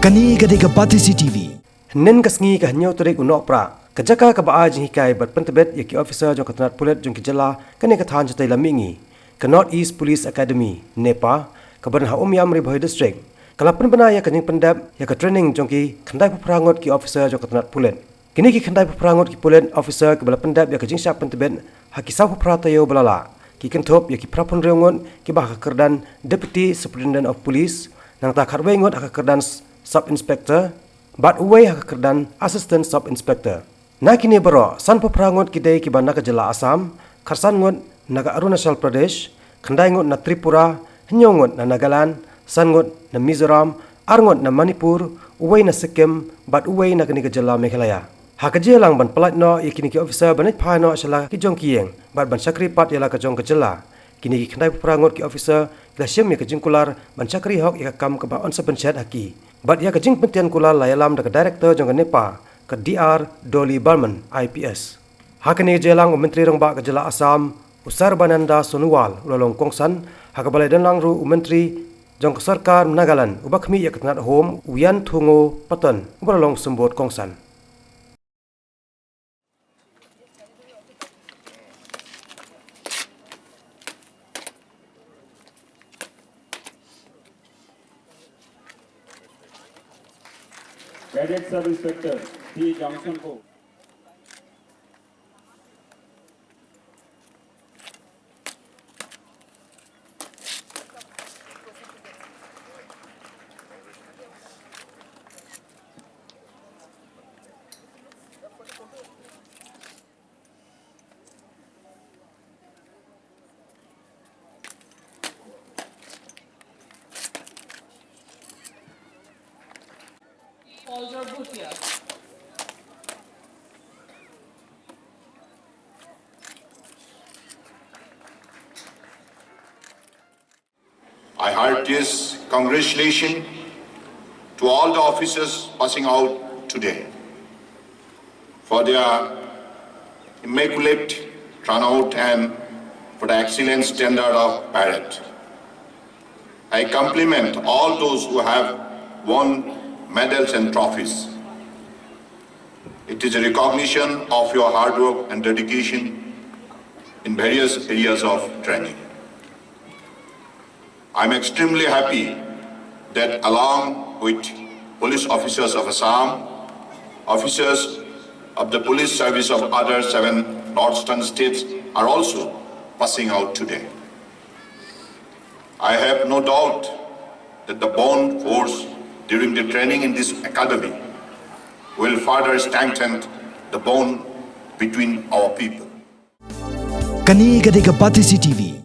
Kani gadega Pati CCTV. Nen kasngi ka hanyo turik unok pra. Kajaka ka baa jing hikai bat pentebet yaki officer jong katanat pulet jong kijala kane kathan jatai lamingi. Ka North East Police Academy, Nepa, ka ban ha Yam Ribhoi District. Kalapan bana ya kanyang pendap ya ka training jong ki khandai puprangot ki officer jong katanat pulet. Kini ki khandai puprangot ki pulet officer ka bala pendap ya ka jing syak pentebet ha kisah pupratayo balala. Ki kentop ya ki prapun reongon ki bah ka kerdan Deputy Superintendent of Police nang ta kharwei ngot ha ka kerdan Sub Inspector, but uway hakakerdan Assistant Sub Inspector. Na kini bero san peprangot kidai kiban naga jala Assam, kharsan ngot naga Arunachal Pradesh, khandai ngot na Tripura, hnyongot na Nagaland, san ngot na Mizoram, arngot na Manipur, uway na Sikkim, but uway na kaniga jala Meghalaya. Hakajelang ban pelat no yakini ki officer banit phano asala ki jong kiyeng, but ban sakri pat yala ka jong ka jala. Kini ki khandai peprangot ki officer la syem ya ka jingkular ban sakri hok ya kam ka ba onsa pencet haki. But ya kajing pentian kula layalam da director jong Nepa ke DR Dolly Barman IPS. Hakani jelang menteri rong ba kejala Assam Usar Bananda Sonowal lolong kongsan hakabalai dan langru menteri jong sarkar Nagaland ubakmi ya ketnat home Uyan Thungo Patan ubalong sembot kongsan. Cadet Sub Inspector P. Johnson को I heartiest congratulations to all the officers passing out today for their immaculate turnout and for the excellent standard of parade. I compliment all those who have won medals and trophies. It is a recognition of your hard work and dedication in various areas of training. I'm extremely happy that along with police officers of Assam, officers of the police service of other 7 northern states are also passing out today. I have no doubt that the bond force during the training in this academy will further strengthen the bond between our people. Kani gadega Pati CCTV.